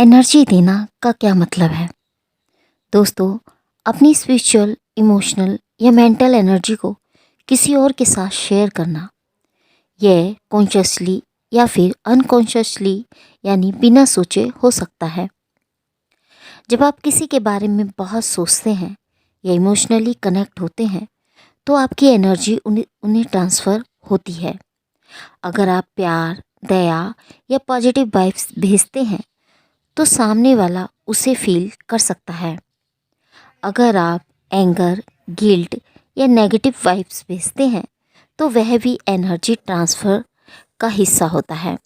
Energy देना का क्या मतलब है? दोस्तों, अपनी स्पिरिचुअल, इमोशनल या मेंटल एनर्जी को किसी और के साथ शेयर करना, यह कॉन्शियसली या फिर अनकॉन्शियसली यानी बिना सोचे हो सकता है। जब आप किसी के बारे में बहुत सोचते हैं या इमोशनली कनेक्ट होते हैं, तो आपकी एनर्जी उन्हें ट्रांसफ़र होती है। अगर आप प्यार, दया या पॉजिटिव वाइब्स भेजते हैं, तो सामने वाला उसे फील कर सकता है। अगर आप एंगर, गिल्ट या नेगेटिव वाइब्स भेजते हैं, तो वह भी एनर्जी ट्रांसफ़र का हिस्सा होता है।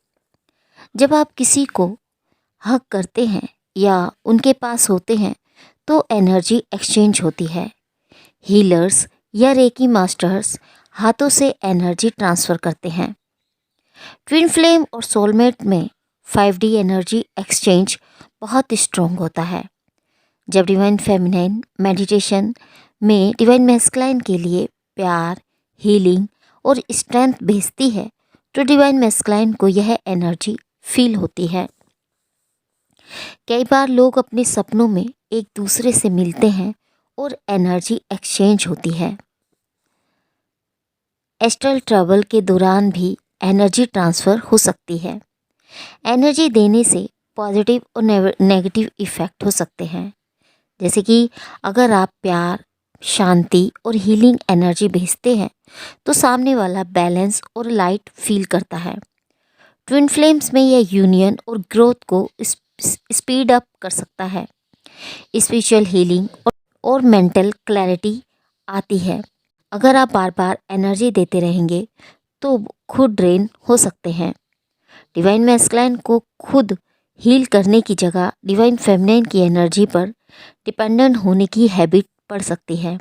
जब आप किसी को हग करते हैं या उनके पास होते हैं, तो एनर्जी एक्सचेंज होती है। हीलर्स या रेकी मास्टर्स हाथों से एनर्जी ट्रांसफ़र करते हैं। ट्विन फ्लेम और सोलमेट में 5D एनर्जी एक्सचेंज बहुत स्ट्रॉन्ग होता है। जब डिवाइन फेमिनाइन मेडिटेशन में डिवाइन मैस्कुलाइन के लिए प्यार, हीलिंग और स्ट्रेंथ भेजती है, तो डिवाइन मैस्कुलाइन को यह एनर्जी फील होती है। कई बार लोग अपने सपनों में एक दूसरे से मिलते हैं और एनर्जी एक्सचेंज होती है। एस्ट्रल ट्रैवल के दौरान भी एनर्जी ट्रांसफ़र हो सकती है। एनर्जी देने से पॉजिटिव और नेगेटिव इफ़ेक्ट हो सकते हैं। जैसे कि अगर आप प्यार, शांति और हीलिंग एनर्जी भेजते हैं, तो सामने वाला बैलेंस और लाइट फील करता है। ट्विन फ्लेम्स में यह यूनियन और ग्रोथ को स्पीड अप कर सकता है। स्पिरिचुअल हीलिंग और मेंटल क्लैरिटी आती है। अगर आप बार बार एनर्जी देते रहेंगे, तो खुद ड्रेन हो सकते हैं। डिवाइन मैस्कुलाइन को खुद हील करने की जगह डिवाइन फेमिनाइन की एनर्जी पर डिपेंडेंट होने की हैबिट पड़ सकती है।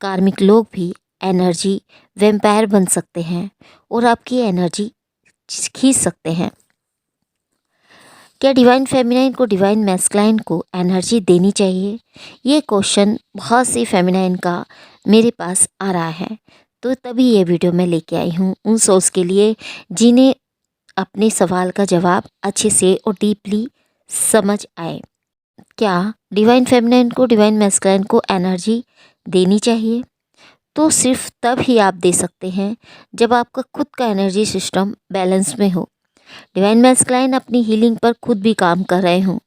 कार्मिक लोग भी एनर्जी वैम्पायर बन सकते हैं और आपकी एनर्जी खींच सकते हैं। क्या डिवाइन फेमिनाइन को डिवाइन मैस्कुलाइन को एनर्जी देनी चाहिए? ये क्वेश्चन बहुत सी फेमिनाइन का मेरे पास आ रहा है, तो तभी ये वीडियो मैं लेके आई हूँ उन सोल्स के लिए जिन्हें अपने सवाल का जवाब अच्छे से और डीपली समझ आए। क्या डिवाइन फेमिनाइन को डिवाइन मैस्कुलाइन को एनर्जी देनी चाहिए? तो सिर्फ तब ही आप दे सकते हैं जब आपका खुद का एनर्जी सिस्टम बैलेंस में हो। डिवाइन मैस्कुलाइन अपनी हीलिंग पर खुद भी काम कर रहे हों।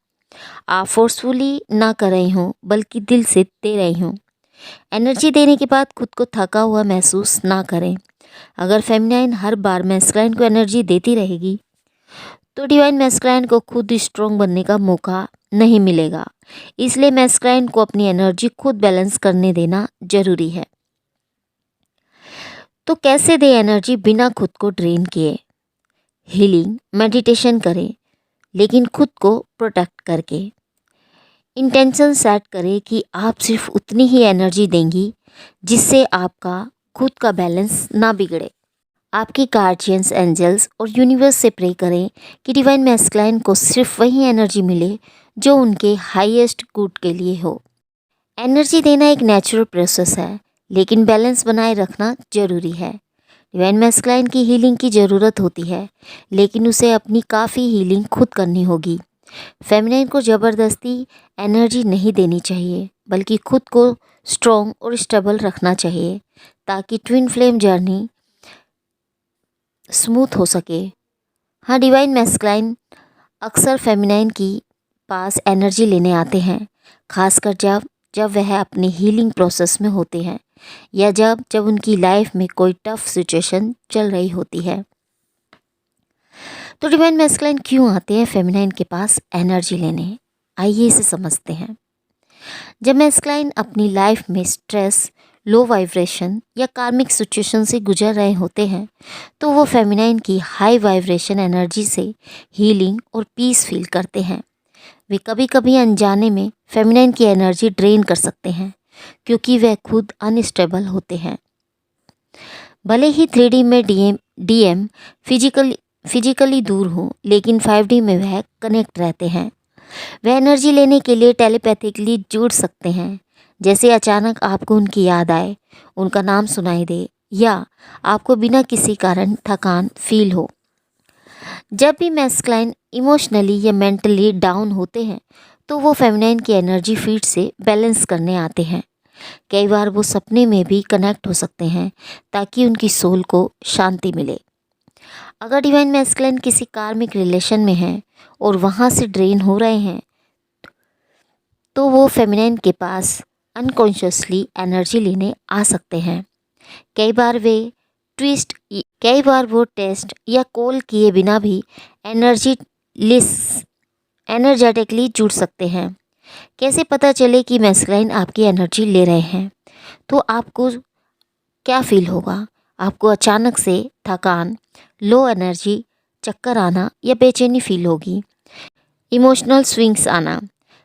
आप फोर्सफुली ना कर रहे हों, बल्कि दिल से दे रहे हों। एनर्जी देने के बाद खुद को थका हुआ महसूस ना करें। अगर फेमिनाइन हर बार मैस्कुलाइन को एनर्जी देती रहेगी, तो डिवाइन मैस्कुलाइन को खुद स्ट्रॉन्ग बनने का मौका नहीं मिलेगा। इसलिए मैस्कुलाइन को अपनी एनर्जी खुद बैलेंस करने देना जरूरी है। तो कैसे दे एनर्जी बिना खुद को ड्रेन किए? हीलिंग मेडिटेशन करें, लेकिन खुद को प्रोटेक्ट करके। इंटेंशन सेट करें कि आप सिर्फ उतनी ही एनर्जी देंगी जिससे आपका खुद का बैलेंस ना बिगड़े। आपके गार्जियंस, एंजल्स और यूनिवर्स से प्रे करें कि डिवाइन मैस्कुलाइन को सिर्फ वही एनर्जी मिले जो उनके हाईएस्ट गुड के लिए हो। एनर्जी देना एक नेचुरल प्रोसेस है, लेकिन बैलेंस बनाए रखना जरूरी है। डिवाइन मैस्कुलाइन की हीलिंग की ज़रूरत होती है, लेकिन उसे अपनी काफ़ी हीलिंग खुद करनी होगी। फेमिनाइन को ज़बरदस्ती एनर्जी नहीं देनी चाहिए, बल्कि खुद को स्ट्रॉन्ग और स्टेबल रखना चाहिए, ताकि ट्विन फ्लेम जर्नी स्मूथ हो सके। हाँ, डिवाइन मैस्कुलाइन अक्सर फेमिनाइन की पास एनर्जी लेने आते हैं, खासकर जब वह अपनी हीलिंग प्रोसेस में होते हैं या जब उनकी लाइफ में कोई टफ सिचुएशन चल रही होती है। तो डिवाइन मैस्कुलाइन क्यों आते हैं फेमिनाइन के पास एनर्जी लेने? आइए इसे समझते हैं। जब मैस्कुलाइन अपनी लाइफ में स्ट्रेस, लो वाइब्रेशन या कार्मिक सिचुएशन से गुजर रहे होते हैं, तो वो फेमिनाइन की हाई वाइब्रेशन एनर्जी से हीलिंग और पीस फील करते हैं। वे कभी कभी अनजाने में फेमिनाइन की एनर्जी ड्रेन कर सकते हैं, क्योंकि वह खुद अनस्टेबल होते हैं। भले ही 3D में डीएम फिजिकली दूर हो, लेकिन 5D में वह कनेक्ट रहते हैं। वह एनर्जी लेने के लिए टेलीपैथिकली जुड़ सकते हैं, जैसे अचानक आपको उनकी याद आए, उनका नाम सुनाई दे या आपको बिना किसी कारण थकान फील हो। जब भी मैस्कुलाइन इमोशनली या मेंटली डाउन होते हैं तो वो फेमिनाइन की एनर्जी फील्ड से बैलेंस करने आते हैं। कई बार वो सपने में भी कनेक्ट हो सकते हैं ताकि उनकी सोल को शांति मिले। अगर डिवाइन मैस्कुलिन किसी कार्मिक रिलेशन में है और वहाँ से ड्रेन हो रहे हैं तो वो फेमिनाइन के पास अनकॉन्शियसली एनर्जी लेने आ सकते हैं। कई बार वो टेस्ट या कॉल किए बिना भी एनर्जेटिकली जुड़ सकते हैं। कैसे पता चले कि मैस्कुलाइन आपकी एनर्जी ले रहे हैं? तो आपको क्या फील होगा? आपको अचानक से थकान, लो एनर्जी, चक्कर आना या बेचैनी फील होगी। इमोशनल स्विंग्स आना,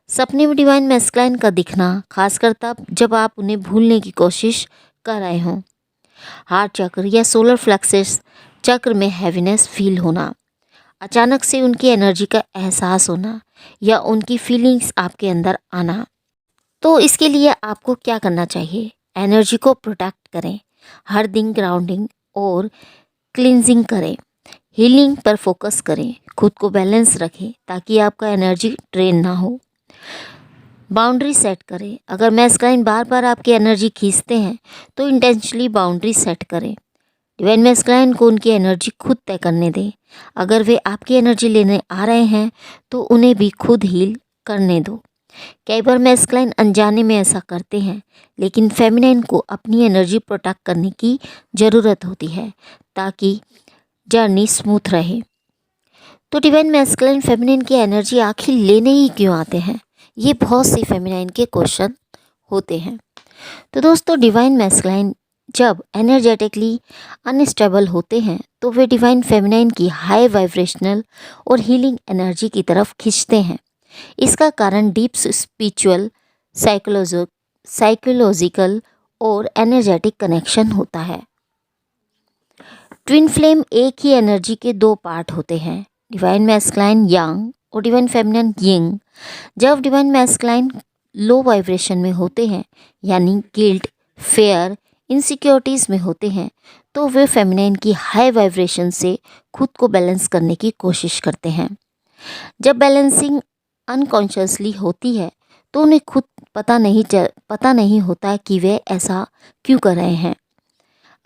सपने में डिवाइन मैस्कुलाइन का दिखना, खासकर तब जब आप उन्हें भूलने की कोशिश कर रहे हों। हार्ट चक्र या सोलर प्लेक्सस चक्र में हैवीनेस फील होना, अचानक से उनकी एनर्जी का एहसास होना या उनकी फीलिंग्स आपके अंदर आना। तो इसके लिए आपको क्या करना चाहिए? एनर्जी को प्रोटेक्ट करें, हर दिन ग्राउंडिंग और क्लींजिंग करें, हीलिंग पर फोकस करें, खुद को बैलेंस रखें ताकि आपका एनर्जी ड्रेन ना हो। बाउंड्री सेट करें, अगर मैस्कुलाइन बार बार आपकी एनर्जी खींचते हैं तो इंटेंशनली बाउंड्री सेट करें। डिवाइन मैस्कुलाइन को उनकी एनर्जी खुद तय करने दें। अगर वे आपकी एनर्जी लेने आ रहे हैं तो उन्हें भी खुद हील करने दो। कई बार मैस्कुलाइन अनजाने में ऐसा करते हैं, लेकिन फेमिनाइन को अपनी एनर्जी प्रोटेक्ट करने की ज़रूरत होती है ताकि जर्नी स्मूथ रहे। तो डिवाइन मैस्कुलाइन फेमिनाइन की एनर्जी आखिर लेने ही क्यों आते हैं? ये बहुत सी फेमिनाइन के क्वेश्चन होते हैं। तो दोस्तों, डिवाइन मैस्कुलाइन जब एनर्जेटिकली अनस्टेबल होते हैं तो वे डिवाइन फेमिनाइन की हाई वाइब्रेशनल और हीलिंग एनर्जी की तरफ खींचते हैं। इसका कारण डीप स्पिरिचुअल, साइकोलॉजिकल और एनर्जेटिक कनेक्शन होता है। ट्विन फ्लेम एक ही एनर्जी के दो पार्ट होते हैं, डिवाइन मैस्कुलाइन यांग और डिवाइन फेमिनाइन यिंग। जब डिवाइन मैस्कुलाइन लो वाइब्रेशन में होते हैं, यानी गिल्ट, फेयर, इनसिक्योरिटीज़ में होते हैं, तो वे फेमिनाइन की हाई वाइब्रेशन से खुद को बैलेंस करने की कोशिश करते हैं। जब बैलेंसिंग अनकॉन्शियसली होती है तो उन्हें खुद पता नहीं होता कि वे ऐसा क्यों कर रहे हैं।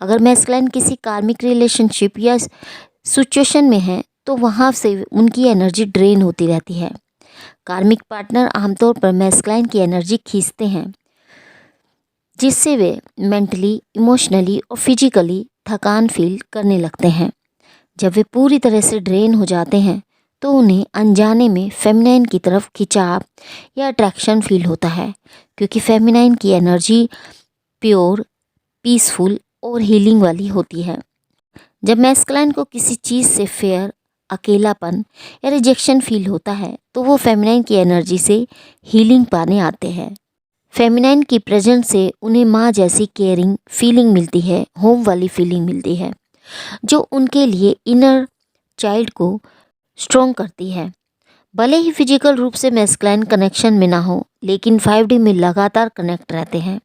अगर मैस्कुलाइन किसी कार्मिक रिलेशनशिप या सिचुएशन में है तो वहाँ से उनकी एनर्जी ड्रेन होती रहती है। कार्मिक पार्टनर आमतौर पर मैस्कुलाइन की एनर्जी खींचते हैं, जिससे वे मेंटली, इमोशनली और फिजिकली थकान फील करने लगते हैं। जब वे पूरी तरह से ड्रेन हो जाते हैं तो उन्हें अनजाने में फेमिनाइन की तरफ खिंचाव या अट्रैक्शन फील होता है, क्योंकि फेमिनाइन की एनर्जी प्योर, पीसफुल और हीलिंग वाली होती है। जब मैस्कुलाइन को किसी चीज़ से फेयर, अकेलापन या रिजेक्शन फील होता है तो वो फेमिनाइन की एनर्जी से हीलिंग पाने आते हैं। फेमिनाइन की प्रेजेंस से उन्हें माँ जैसी केयरिंग फीलिंग मिलती है, होम वाली फीलिंग मिलती है, जो उनके लिए इनर चाइल्ड को स्ट्रॉन्ग करती है। भले ही फिजिकल रूप से मैस्कुलाइन कनेक्शन में ना हो, लेकिन 5D में लगातार कनेक्ट रहते हैं।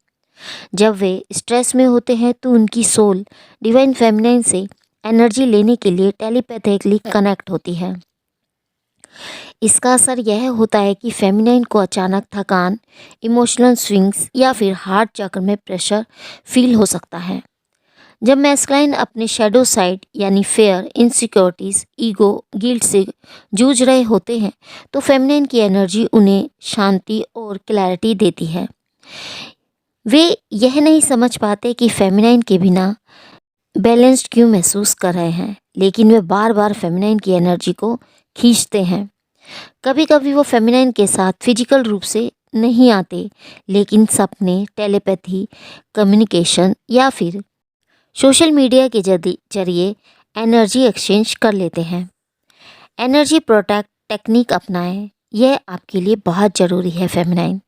जब वे स्ट्रेस में होते हैं तो उनकी सोल डिवाइन फेमिनाइन से एनर्जी लेने के लिए टेलीपैथिकली कनेक्ट होती है। इसका असर यह होता है कि फेमिनाइन को अचानक थकान, इमोशनल स्विंग्स या फिर हार्ट चक्र में प्रेशर फील हो सकता है। जब मैस्कुलाइन अपने शैडो साइड यानी फेयर, इनसिक्योरिटीज़, ईगो, गिल्ट से जूझ रहे होते हैं तो फेमिनाइन की एनर्जी उन्हें शांति और क्लैरिटी देती है। वे यह नहीं समझ पाते कि फेमिनाइन के बिना बैलेंस्ड क्यों महसूस कर रहे हैं, लेकिन वे बार बार फेमिनाइन की एनर्जी को खींचते हैं। कभी कभी वो फेमिनाइन के साथ फिजिकल रूप से नहीं आते, लेकिन सपने, टेलीपैथी, कम्युनिकेशन या फिर सोशल मीडिया के जरिए एनर्जी एक्सचेंज कर लेते हैं। एनर्जी प्रोटेक्ट टेक्निक अपनाएं, यह आपके लिए बहुत ज़रूरी है फेमिनाइन।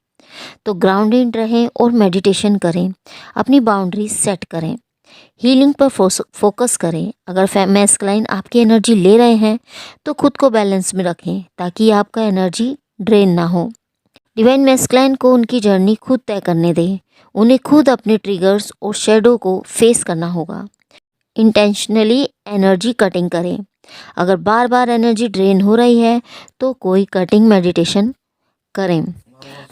तो ग्राउंडेड रहें और मेडिटेशन करें, अपनी बाउंड्रीज सेट करें, हीलिंग पर फोकस करें। अगर मैस्कुलाइन आपकी एनर्जी ले रहे हैं तो खुद को बैलेंस में रखें ताकि आपका एनर्जी ड्रेन ना हो। डिवाइन मैस्कुलाइन को उनकी जर्नी खुद तय करने दें। उन्हें खुद अपने ट्रिगर्स और शेडो को फेस करना होगा। इंटेंशनली एनर्जी कटिंग करें। अगर बार बार एनर्जी ड्रेन हो रही है तो कोई कटिंग मेडिटेशन करें।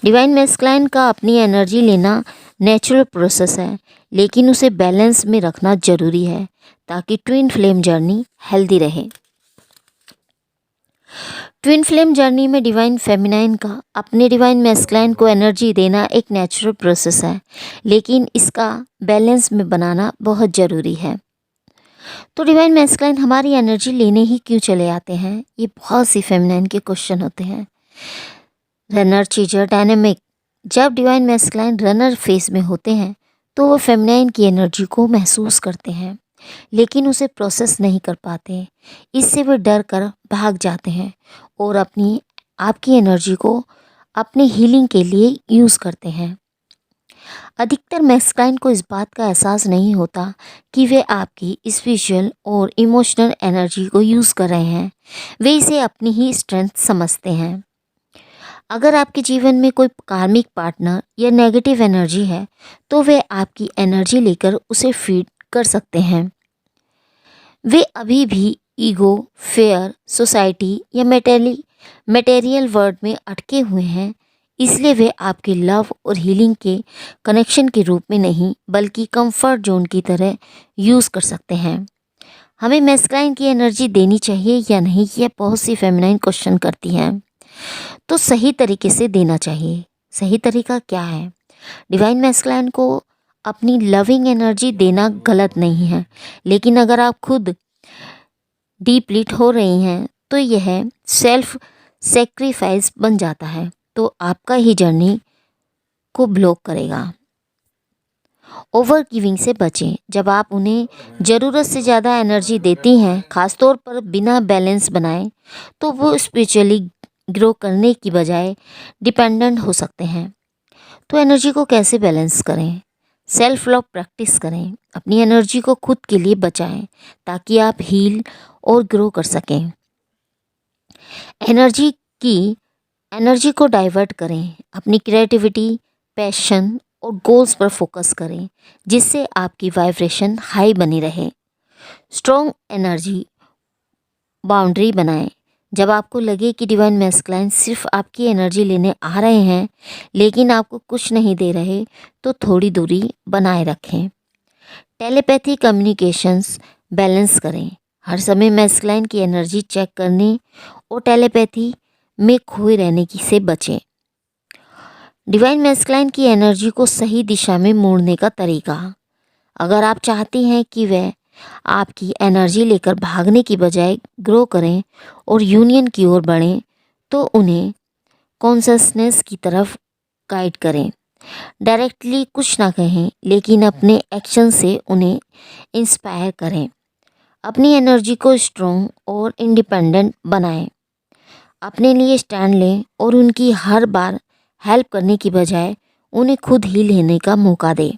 डिवाइन मैस्कुलाइन का अपनी एनर्जी लेना नेचुरल प्रोसेस है, लेकिन उसे बैलेंस में रखना जरूरी है ताकि ट्विन फ्लेम जर्नी हेल्दी रहे। ट्विन फ्लेम जर्नी में डिवाइन फेमिनाइन का अपने डिवाइन मैस्कुलाइन को एनर्जी देना एक नेचुरल प्रोसेस है, लेकिन इसका बैलेंस में बनाना बहुत ज़रूरी है। तो डिवाइन मैस्कुलाइन हमारी एनर्जी लेने ही क्यों चले आते हैं? ये बहुत सी फेमिनाइन के क्वेश्चन होते हैं। Runner, chaser, dynamic. जब डिवाइन मैस्कुलाइन रनर फेज में होते हैं तो वो फेमिनाइन की एनर्जी को महसूस करते हैं, लेकिन उसे प्रोसेस नहीं कर पाते। इससे वे डर कर भाग जाते हैं और आपकी एनर्जी को अपनी हीलिंग के लिए यूज़ करते हैं। अधिकतर मैस्कुलाइन को इस बात का एहसास नहीं होता कि वे आपकी स्पिरिचुअल और इमोशनल एनर्जी को यूज़ कर रहे हैं। वे इसे अपनी ही स्ट्रेंथ समझते हैं। अगर आपके जीवन में कोई कार्मिक पार्टनर या नेगेटिव एनर्जी है तो वे आपकी एनर्जी लेकर उसे फीड कर सकते हैं। वे अभी भी ईगो, फेयर, सोसाइटी या मटेरियल वर्ल्ड में अटके हुए हैं, इसलिए वे आपके लव और हीलिंग के कनेक्शन के रूप में नहीं बल्कि कंफर्ट जोन की तरह यूज़ कर सकते हैं। हमें मैस्कुलाइन की एनर्जी देनी चाहिए या नहीं, यह बहुत सी फेमिनाइन क्वेश्चन करती हैं। तो सही तरीके से देना चाहिए। सही तरीका क्या है? डिवाइन मैस्कुलाइन को अपनी लविंग एनर्जी देना गलत नहीं है, लेकिन अगर आप खुद डीप्लीट हो रही हैं तो यह सेल्फ सेक्रीफाइस बन जाता है, तो आपका ही जर्नी को ब्लॉक करेगा। ओवर गिविंग से बचें। जब आप उन्हें ज़रूरत से ज़्यादा एनर्जी देती हैं, खासतौर पर बिना बैलेंस बनाए, तो वो स्पिरिचुअली ग्रो करने की बजाय डिपेंडेंट हो सकते हैं। तो एनर्जी को कैसे बैलेंस करें? सेल्फ लव प्रैक्टिस करें। अपनी एनर्जी को खुद के लिए बचाएं ताकि आप हील और ग्रो कर सकें। एनर्जी को डाइवर्ट करें। अपनी क्रिएटिविटी, पैशन और गोल्स पर फोकस करें, जिससे आपकी वाइब्रेशन हाई बनी रहे। स्ट्रॉन्ग एनर्जी बाउंड्री बनाएं। जब आपको लगे कि डिवाइन मैस्कुलाइन सिर्फ आपकी एनर्जी लेने आ रहे हैं लेकिन आपको कुछ नहीं दे रहे, तो थोड़ी दूरी बनाए रखें। टेलीपैथी कम्युनिकेशंस बैलेंस करें। हर समय मैस्कुलाइन की एनर्जी चेक करने और टेलीपैथी में खोए रहने की से बचें। डिवाइन मैस्कुलाइन की एनर्जी को सही दिशा में मोड़ने का तरीका। अगर आप चाहती हैं कि वह आपकी एनर्जी लेकर भागने की बजाय ग्रो करें और यूनियन की ओर बढ़ें, तो उन्हें कॉन्शसनेस की तरफ गाइड करें। डायरेक्टली कुछ ना कहें, लेकिन अपने एक्शन से उन्हें इंस्पायर करें। अपनी एनर्जी को स्ट्रॉन्ग और इंडिपेंडेंट बनाएं। अपने लिए स्टैंड लें और उनकी हर बार हेल्प करने की बजाय उन्हें खुद ही लेने का मौका दें।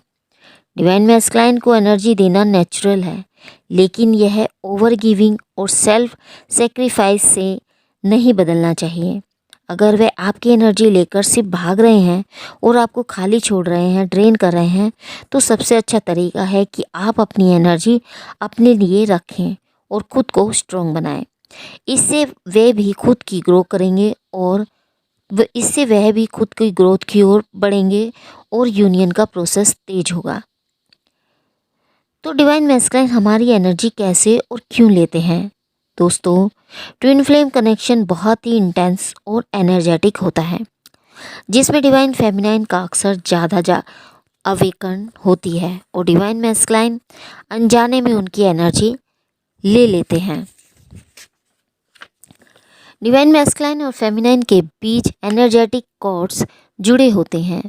डिवाइन मैस्कुलाइन को एनर्जी देना नेचुरल है, लेकिन यह ओवर गिविंग और सेल्फ सेक्रीफाइस से नहीं बदलना चाहिए। अगर वे आपकी एनर्जी लेकर सिर्फ भाग रहे हैं और आपको खाली छोड़ रहे हैं, ड्रेन कर रहे हैं, तो सबसे अच्छा तरीका है कि आप अपनी एनर्जी अपने लिए रखें और खुद को स्ट्रॉन्ग बनाएं। इससे वे भी खुद की ग्रो करेंगे और इससे वह भी खुद की ग्रोथ की ओर बढ़ेंगे और यूनियन का प्रोसेस तेज होगा। तो डिवाइन मैस्कुलाइन हमारी एनर्जी कैसे और क्यों लेते हैं? दोस्तों, ट्विन फ्लेम कनेक्शन बहुत ही इंटेंस और एनर्जेटिक होता है, जिसमें डिवाइन फेमिनाइन का अक्सर ज़्यादा अवेकन होती है और डिवाइन मैस्कुलाइन अनजाने में उनकी एनर्जी ले लेते हैं। डिवाइन मैस्कुलाइन और फेमिनाइन के बीच एनर्जेटिक कॉर्ड्स जुड़े होते हैं,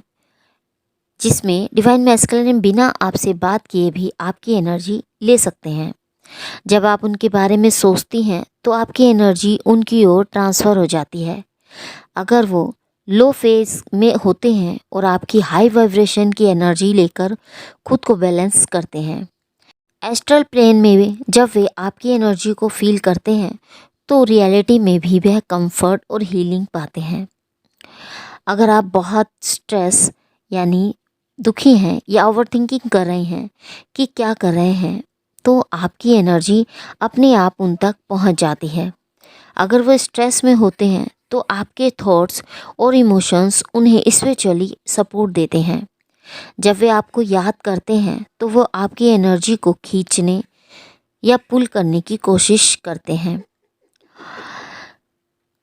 जिसमें डिवाइन मैस्कुलाइन बिना आपसे बात किए भी आपकी एनर्जी ले सकते हैं। जब आप उनके बारे में सोचती हैं तो आपकी एनर्जी उनकी ओर ट्रांसफ़र हो जाती है। अगर वो लो फेज में होते हैं और आपकी हाई वाइब्रेशन की एनर्जी लेकर खुद को बैलेंस करते हैं। एस्ट्रल प्लेन में जब वे आपकी एनर्जी को फील करते हैं तो रियलिटी में भी वह कंफर्ट और हीलिंग पाते हैं। अगर आप बहुत स्ट्रेस यानी दुखी हैं या ओवरथिंकिंग कर रहे हैं कि क्या कर रहे हैं, तो आपकी एनर्जी अपने आप उन तक पहुंच जाती है। अगर वो स्ट्रेस में होते हैं तो आपके थॉट्स और इमोशंस उन्हें स्पिरिचुअली सपोर्ट देते हैं। जब वे आपको याद करते हैं तो वो आपकी एनर्जी को खींचने या पुल करने की कोशिश करते हैं।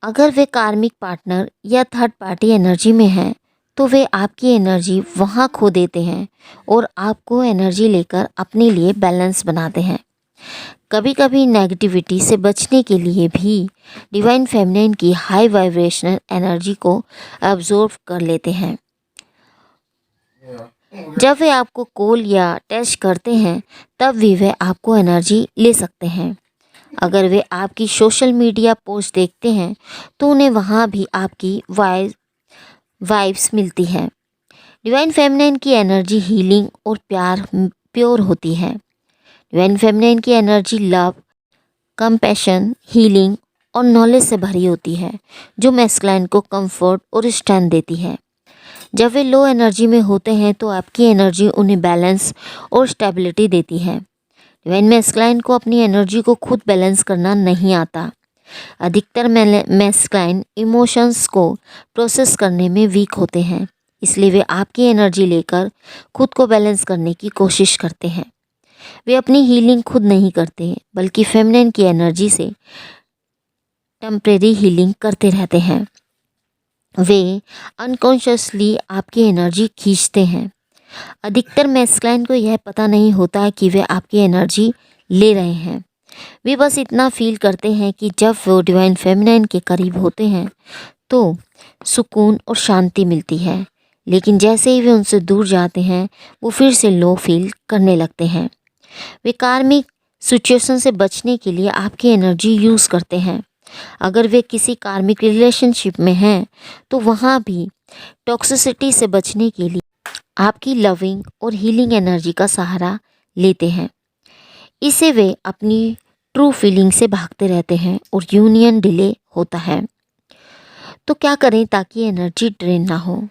अगर वे कार्मिक पार्टनर या थर्ड पार्टी एनर्जी में हैं तो वे आपकी एनर्जी वहाँ खो देते हैं और आपको एनर्जी लेकर अपने लिए बैलेंस बनाते हैं। कभी कभी नेगेटिविटी से बचने के लिए भी डिवाइन फेमिनिन की हाई वाइब्रेशनल एनर्जी को अब्जॉर्ब कर लेते हैं। जब वे आपको कॉल या टेस्ट करते हैं तब भी वे आपको एनर्जी ले सकते हैं। अगर वे आपकी सोशल मीडिया पोस्ट देखते हैं तो उन्हें वहाँ भी आपकी वाइब्स मिलती हैं। डिवाइन फेमिनिन की एनर्जी हीलिंग और प्योर होती है। डिवाइन फेमिनिन की एनर्जी लव, कंपैशन, हीलिंग और नॉलेज से भरी होती है, जो मैस्कुलाइन को कंफर्ट और स्ट्रेंथ देती है। जब वे लो एनर्जी में होते हैं तो आपकी एनर्जी उन्हें बैलेंस और स्टेबिलिटी देती है। डिवाइन मैस्कुलाइन को अपनी एनर्जी को खुद बैलेंस करना नहीं आता। अधिकतर मैस्कुलाइन इमोशंस को प्रोसेस करने में वीक होते हैं, इसलिए वे आपकी एनर्जी लेकर खुद को बैलेंस करने की कोशिश करते हैं। वे अपनी हीलिंग खुद नहीं करते बल्कि फेमिनिन की एनर्जी से टेम्परेरी हीलिंग करते रहते हैं। वे अनकॉन्शियसली आपकी एनर्जी खींचते हैं। अधिकतर मैस्कुलाइन को यह पता नहीं होता कि वे आपकी एनर्जी ले रहे हैं। वे बस इतना फील करते हैं कि जब वो डिवाइन फेमिनिन के करीब होते हैं तो सुकून और शांति मिलती है, लेकिन जैसे ही वे उनसे दूर जाते हैं वो फिर से लो फील करने लगते हैं। वे कार्मिक सिचुएशन से बचने के लिए आपकी एनर्जी यूज़ करते हैं। अगर वे किसी कार्मिक रिलेशनशिप में हैं तो वहाँ भी टॉक्सिसिटी से बचने के लिए आपकी लविंग और हीलिंग एनर्जी का सहारा लेते हैं। इससे वे अपनी ट्रू फीलिंग से भागते रहते हैं और यूनियन डिले होता है। तो क्या करें ताकि एनर्जी ड्रेन ना हो?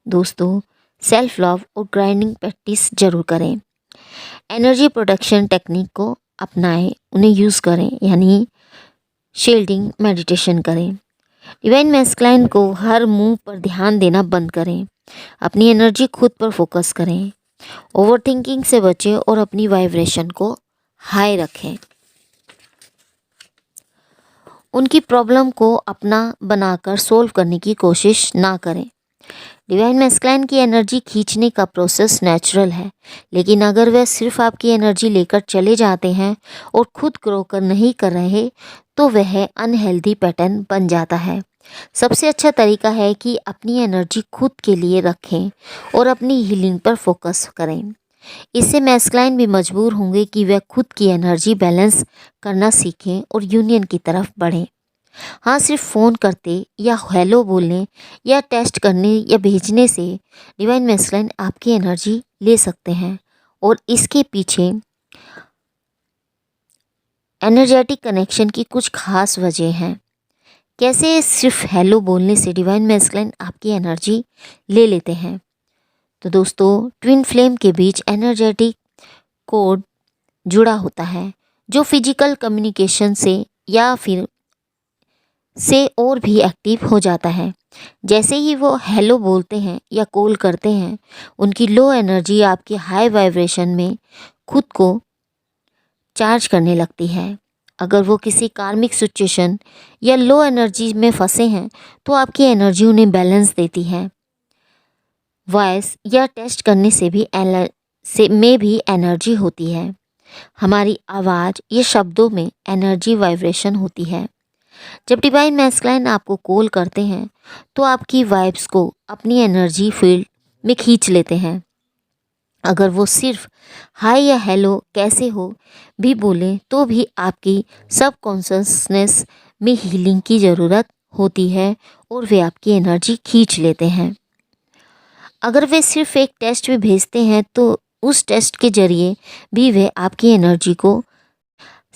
दोस्तों, सेल्फ लव और ग्राइंडिंग प्रैक्टिस जरूर करें। एनर्जी प्रोटेक्शन टेक्निक को अपनाएं, उन्हें यूज़ करें, यानी शील्डिंग मेडिटेशन करें। डिवाइन मैस्कुलाइन को हर मूव पर ध्यान देना बंद करें। अपनी एनर्जी खुद पर फोकस करें। ओवरथिंकिंग से बचें और अपनी वाइब्रेशन को हाई रखें। उनकी प्रॉब्लम को अपना बनाकर सोल्व करने की कोशिश ना करें। डिवाइन मैस्कुलाइन की एनर्जी खींचने का प्रोसेस नेचुरल है, लेकिन अगर वह सिर्फ आपकी एनर्जी लेकर चले जाते हैं और खुद ग्रो कर नहीं कर रहे तो वह अनहेल्दी पैटर्न बन जाता है। सबसे अच्छा तरीका है कि अपनी एनर्जी खुद के लिए रखें और अपनी हीलिंग पर फोकस करें। इससे मैस्कुलाइन भी मजबूर होंगे कि वह खुद की एनर्जी बैलेंस करना सीखें और यूनियन की तरफ बढ़ें। हाँ, सिर्फ फ़ोन करते या हेलो बोलने या टेस्ट करने या भेजने से डिवाइन मैस्कुलाइन आपकी एनर्जी ले सकते हैं, और इसके पीछे एनर्जेटिक कनेक्शन की कुछ खास वजह हैं। कैसे सिर्फ हेलो बोलने से डिवाइन मैस्कुलाइन आपकी एनर्जी ले लेते हैं? तो दोस्तों, ट्विन फ्लेम के बीच एनर्जेटिक कोड जुड़ा होता है, जो फिजिकल कम्युनिकेशन से और भी एक्टिव हो जाता है। जैसे ही वो हेलो बोलते हैं या कॉल करते हैं, उनकी लो एनर्जी आपकी हाई वाइब्रेशन में खुद को चार्ज करने लगती है। अगर वो किसी कार्मिक सिचुएशन या लो एनर्जी में फंसे हैं तो आपकी एनर्जी उन्हें बैलेंस देती है। वॉइस या टेस्ट करने से भी एनर्जी होती है। हमारी आवाज़ या शब्दों में एनर्जी वाइब्रेशन होती है। जब डिवाइन मैस्कुलाइन आपको कॉल करते हैं तो आपकी वाइब्स को अपनी एनर्जी फील्ड में खींच लेते हैं। अगर वो सिर्फ हाय या हेलो कैसे हो भी बोलें तो भी आपकी सबकॉन्शियसनेस में हीलिंग की ज़रूरत होती है और वे आपकी एनर्जी खींच लेते हैं। अगर वे सिर्फ एक टेस्ट भी भेजते हैं तो उस टेस्ट के जरिए भी वे आपकी एनर्जी को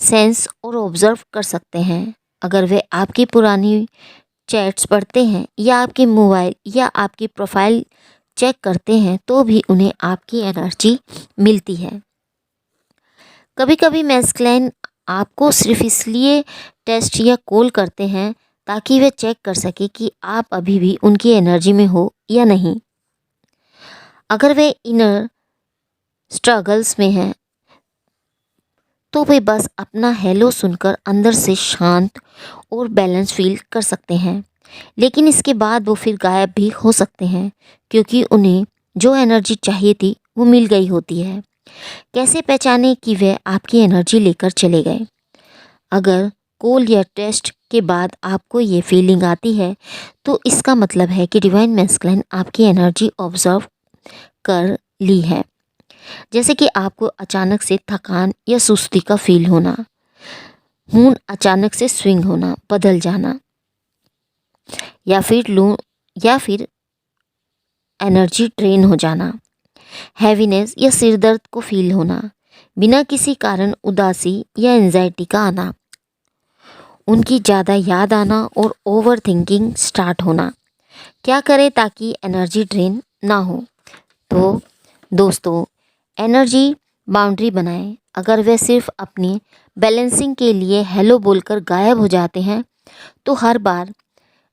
सेंस और ऑब्जर्व कर सकते हैं। अगर वे आपकी पुरानी चैट्स पढ़ते हैं या आपके मोबाइल या आपकी प्रोफाइल चेक करते हैं तो भी उन्हें आपकी एनर्जी मिलती है। कभी कभी मैस्कुलिन आपको सिर्फ इसलिए टेस्ट या कॉल करते हैं ताकि वे चेक कर सके कि आप अभी भी उनकी एनर्जी में हो या नहीं। अगर वे इनर स्ट्रगल्स में हैं तो वे बस अपना हेलो सुनकर अंदर से शांत और बैलेंस फील कर सकते हैं, लेकिन इसके बाद वो फिर गायब भी हो सकते हैं क्योंकि उन्हें जो एनर्जी चाहिए थी वो मिल गई होती है। कैसे पहचाने कि वे आपकी एनर्जी लेकर चले गए? अगर कॉल या टेस्ट के बाद आपको ये फीलिंग आती है तो इसका मतलब है कि डिवाइन मैस्कुलिन आपकी एनर्जी ऑब्जर्व कर ली है। जैसे कि आपको अचानक से थकान या सुस्ती का फील होना, मूड अचानक से स्विंग होना, बदल जाना, या फिर एनर्जी ड्रेन हो जाना, हैवीनेस या सिर दर्द को फील होना, बिना किसी कारण उदासी या एंजाइटी का आना, उनकी ज़्यादा याद आना और ओवर थिंकिंग स्टार्ट होना। क्या करें ताकि एनर्जी ड्रेन ना हो? तो दोस्तों, एनर्जी बाउंड्री बनाएं। अगर वे सिर्फ अपनी बैलेंसिंग के लिए हेलो बोलकर गायब हो जाते हैं तो हर बार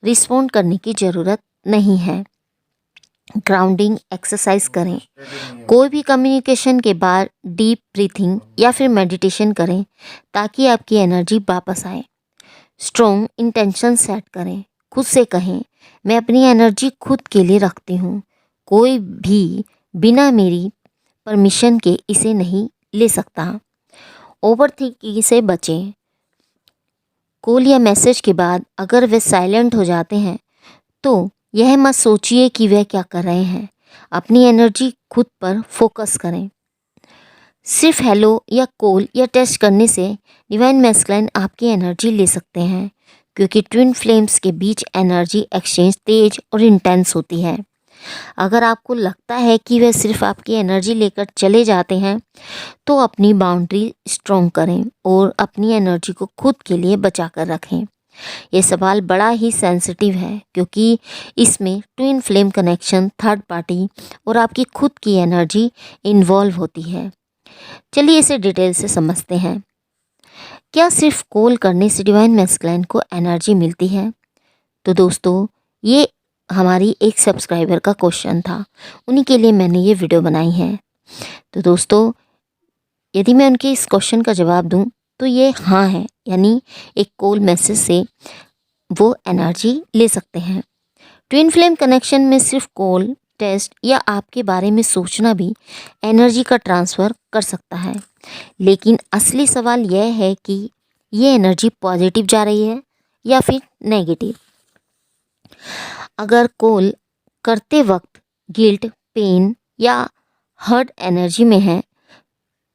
रिस्पॉन्ड करने की ज़रूरत नहीं है। ग्राउंडिंग एक्सरसाइज करें। कोई भी कम्युनिकेशन के बाद डीप ब्रीथिंग या फिर मेडिटेशन करें ताकि आपकी एनर्जी वापस आए। स्ट्रॉन्ग इंटेंशन सेट करें। खुद से कहें, मैं अपनी एनर्जी खुद के लिए रखती हूँ, कोई भी बिना मेरी परमिशन के इसे नहीं ले सकता। ओवर थिंकिंग से बचें। कॉल या मैसेज के बाद अगर वे साइलेंट हो जाते हैं तो यह मत सोचिए कि वे क्या कर रहे हैं। अपनी एनर्जी खुद पर फोकस करें। सिर्फ हेलो या कॉल या टेस्ट करने से डिवाइन मैस्कुलिन आपकी एनर्जी ले सकते हैं क्योंकि ट्विन फ्लेम्स के बीच एनर्जी एक्सचेंज तेज और इंटेंस होती है। अगर आपको लगता है कि वे सिर्फ आपकी एनर्जी लेकर चले जाते हैं तो अपनी बाउंड्री स्ट्रॉन्ग करें और अपनी एनर्जी को खुद के लिए बचा कर रखें। ये सवाल बड़ा ही सेंसिटिव है क्योंकि इसमें twin flame connection, third party और आपकी खुद की एनर्जी इन्वॉल्व होती है। चलिए इसे डिटेल से समझते हैं। क्या सिर्फ कॉल करने से डिवाइन मैस्कुलिन को एनर्जी मिलती है? तो दोस्तों, ये हमारी एक सब्सक्राइबर का क्वेश्चन था, उन्हीं के लिए मैंने ये वीडियो बनाई है। तो दोस्तों, यदि मैं उनके इस क्वेश्चन का जवाब दूं तो ये हाँ है, यानी एक कॉल मैसेज से वो एनर्जी ले सकते हैं। ट्विन फ्लेम कनेक्शन में सिर्फ कॉल, टेस्ट या आपके बारे में सोचना भी एनर्जी का ट्रांसफ़र कर सकता है, लेकिन असली सवाल यह है कि ये एनर्जी पॉजिटिव जा रही है या फिर नेगेटिव। अगर कॉल करते वक्त गिल्ट, पेन या हर्ट एनर्जी में है,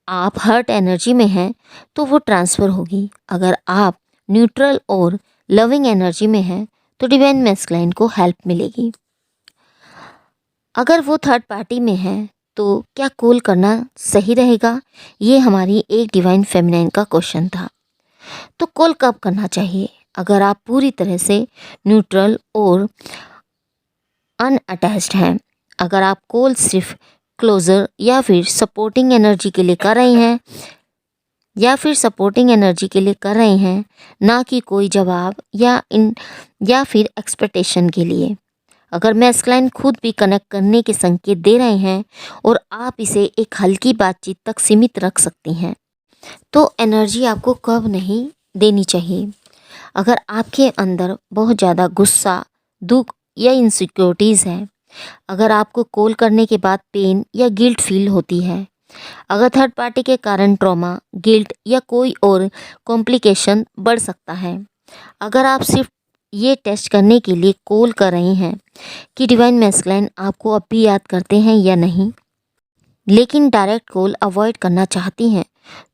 आप हर्ट एनर्जी में हैं तो वो ट्रांसफ़र होगी। अगर आप न्यूट्रल और लविंग एनर्जी में हैं तो डिवाइन मैस्कुलिन को हेल्प मिलेगी। अगर वो थर्ड पार्टी में है तो क्या कॉल करना सही रहेगा? ये हमारी एक डिवाइन फेमिनाइन का क्वेश्चन था। तो कॉल कब करना चाहिए? अगर आप पूरी तरह से न्यूट्रल और अनअटैच्ड हैं। अगर आप कॉल सिर्फ क्लोजर या फिर सपोर्टिंग एनर्जी के लिए कर रहे हैं, ना कि कोई जवाब या फिर एक्सपेक्टेशन के लिए। अगर मैस्कुलिन खुद भी कनेक्ट करने के संकेत दे रहे हैं और आप इसे एक हल्की बातचीत तक सीमित रख सकती हैं, तो एनर्जी आपको कब नहीं देनी चाहिए? अगर आपके अंदर बहुत ज़्यादा गुस्सा, दुख या इनसिक्योरिटीज़ है, अगर आपको कॉल करने के बाद पेन या गिल्ट फील होती है, अगर थर्ड पार्टी के कारण ट्रॉमा, गिल्ट या कोई और कॉम्प्लिकेशन बढ़ सकता है, अगर आप सिर्फ ये टेस्ट करने के लिए कॉल कर रही हैं कि डिवाइन मैस्कुलिन आपको अब भी याद करते हैं या नहीं, लेकिन डायरेक्ट कॉल अवॉइड करना चाहती हैं,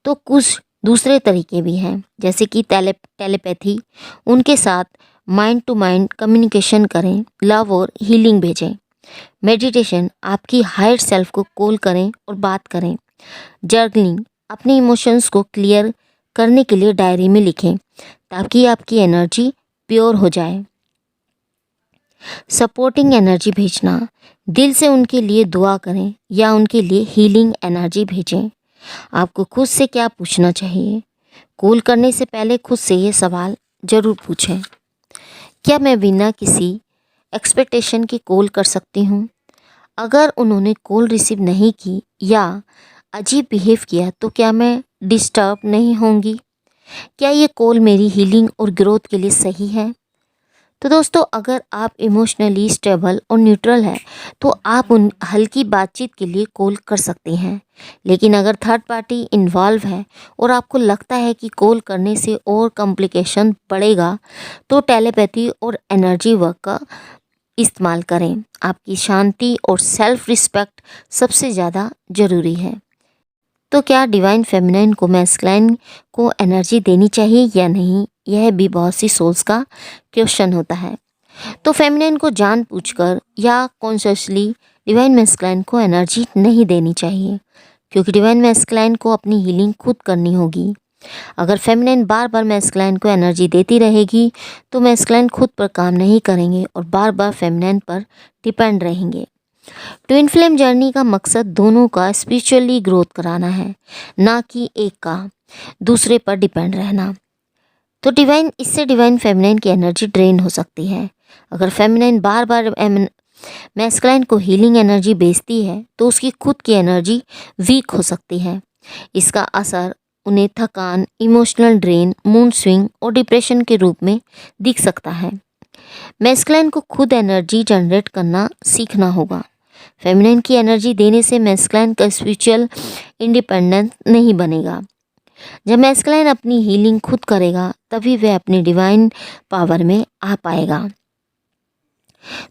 तो कुछ दूसरे तरीके भी हैं, जैसे कि टेलीपैथी। उनके साथ माइंड टू माइंड कम्युनिकेशन करें, लव और हीलिंग भेजें। मेडिटेशन, आपकी हायर सेल्फ को कॉल करें और बात करें। जर्नलिंग, अपने इमोशंस को क्लियर करने के लिए डायरी में लिखें ताकि आपकी एनर्जी प्योर हो जाए। सपोर्टिंग एनर्जी भेजना, दिल से उनके लिए दुआ करें या उनके लिए हीलिंग एनर्जी भेजें। आपको खुद से क्या पूछना चाहिए? कॉल करने से पहले खुद से ये सवाल ज़रूर पूछें। क्या मैं बिना किसी एक्सपेक्टेशन के कॉल कर सकती हूँ? अगर उन्होंने कॉल रिसीव नहीं की या अजीब बिहेव किया तो क्या मैं डिस्टर्ब नहीं होंगी? क्या ये कॉल मेरी हीलिंग और ग्रोथ के लिए सही है? तो दोस्तों, अगर आप इमोशनली स्टेबल और न्यूट्रल हैं तो आप उन हल्की बातचीत के लिए कॉल कर सकते हैं। लेकिन अगर थर्ड पार्टी इन्वॉल्व है और आपको लगता है कि कॉल करने से और कॉम्प्लिकेशन बढ़ेगा तो टेलीपैथी और एनर्जी वर्क का इस्तेमाल करें। आपकी शांति और सेल्फ रिस्पेक्ट सबसे ज़्यादा ज़रूरी है। तो क्या डिवाइन फेमिनाइन को मैस्कुलाइन को एनर्जी देनी चाहिए या नहीं, यह भी बहुत सी सोल्स का क्वेश्चन होता है। तो फेमिनाइन को जानबूझकर या कॉन्शियसली डिवाइन मैस्कुलाइन को एनर्जी नहीं देनी चाहिए, क्योंकि डिवाइन मैस्कुलाइन को अपनी हीलिंग खुद करनी होगी। अगर फेमिनाइन बार बार मैस्कुलाइन को एनर्जी देती रहेगी तो मैस्कुलाइन खुद पर काम नहीं करेंगे और बार बार फेमिनाइन पर डिपेंड रहेंगे। ट्विन फ्लेम जर्नी का मकसद दोनों का स्पिरिचुअली ग्रोथ कराना है, ना कि एक का दूसरे पर डिपेंड रहना। तो इससे डिवाइन फेमिनाइन की एनर्जी ड्रेन हो सकती है। अगर फेमिनाइन बार बार मैस्कुलाइन को हीलिंग एनर्जी भेजती है तो उसकी खुद की एनर्जी वीक हो सकती है। इसका असर उन्हें थकान, इमोशनल ड्रेन, मूड स्विंग और डिप्रेशन के रूप में दिख सकता है। मैस्कुलाइन को खुद एनर्जी जनरेट करना सीखना होगा। फेमिनाइन की एनर्जी देने से मैस्कुलाइन का स्पिरिचुअल इंडिपेंडेंस नहीं बनेगा। जब मैस्कुलाइन अपनी हीलिंग खुद करेगा तभी वह अपनी डिवाइन पावर में आ पाएगा।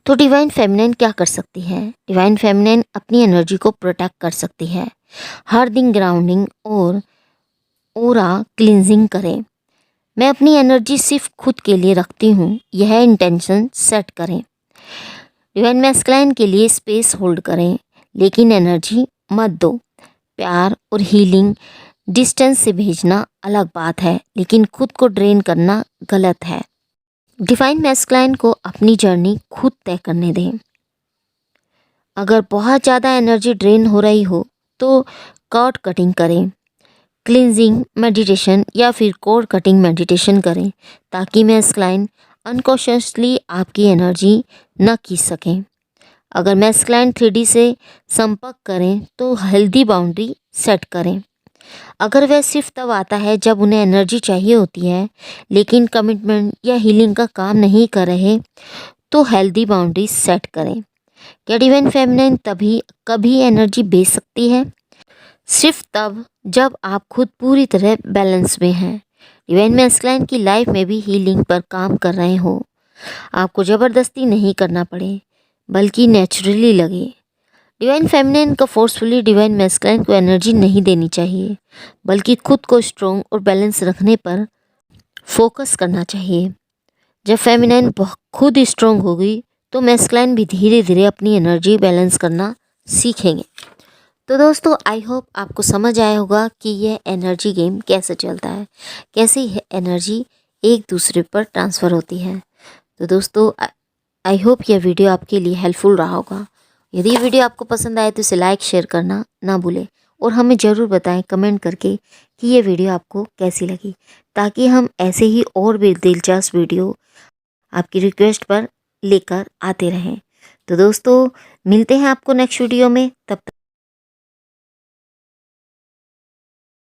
तो डिवाइन फेमिनाइन क्या कर सकती है? डिवाइन फेमिनाइन अपनी एनर्जी को प्रोटेक्ट कर सकती है। हर दिन ग्राउंडिंग और ऑरा क्लींजिंग करें। मैं अपनी एनर्जी सिर्फ खुद के लिए रखती हूँ, यह इंटेंशन सेट करें। डिवाइन मैस्कुलाइन के लिए स्पेस होल्ड करें, लेकिन एनर्जी मत दो। प्यार और हीलिंग डिस्टेंस से भेजना अलग बात है, लेकिन खुद को ड्रेन करना गलत है। डिवाइन मैस्कुलाइन को अपनी जर्नी खुद तय करने दें। अगर बहुत ज़्यादा एनर्जी ड्रेन हो रही हो तो कॉर्ड कटिंग करें, क्लींजिंग मेडिटेशन या फिर कोड कटिंग मेडिटेशन करें, ताकि मैस्कुलाइन अनकॉन्शियसली आपकी एनर्जी न खींच सकें। अगर मैस्कुलाइन 3D से संपर्क करें तो हेल्दी बाउंड्री सेट करें। अगर वह सिर्फ तब आता है जब उन्हें एनर्जी चाहिए होती है, लेकिन कमिटमेंट या हीलिंग का काम नहीं कर रहे, तो हेल्दी बाउंड्री सेट करें। क्या डिवाइन फेमिनाइन तभी कभी एनर्जी भेज सकती है? सिर्फ तब जब आप खुद पूरी तरह बैलेंस में हैं। डिवाइन मैस्कुलाइन की लाइफ में भी हीलिंग पर काम कर रहे हो। आपको ज़बरदस्ती नहीं करना पड़े, बल्कि नेचुरली लगे। डिवाइन फेमिनाइन का फोर्सफुली डिवाइन मैस्कुलाइन को एनर्जी नहीं देनी चाहिए, बल्कि खुद को स्ट्रॉन्ग और बैलेंस रखने पर फोकस करना चाहिए। जब फेमिनाइन खुद स्ट्रॉन्ग होगी तो मैस्कुलाइन भी धीरे धीरे अपनी एनर्जी बैलेंस करना सीखेंगे। तो दोस्तों, आई होप आपको समझ आया होगा कि यह एनर्जी गेम कैसे चलता है, कैसे यह एनर्जी एक दूसरे पर ट्रांसफ़र होती है। तो दोस्तों, आई होप यह वीडियो आपके लिए हेल्पफुल रहा होगा। यदि ये वीडियो आपको पसंद आए तो इसे लाइक शेयर करना ना भूलें और हमें ज़रूर बताएं कमेंट करके कि ये वीडियो आपको कैसी लगी, ताकि हम ऐसे ही और भी दिलचस्प वीडियो आपकी रिक्वेस्ट पर लेकर आते रहें। तो दोस्तों, मिलते हैं आपको नेक्स्ट वीडियो में। तब तक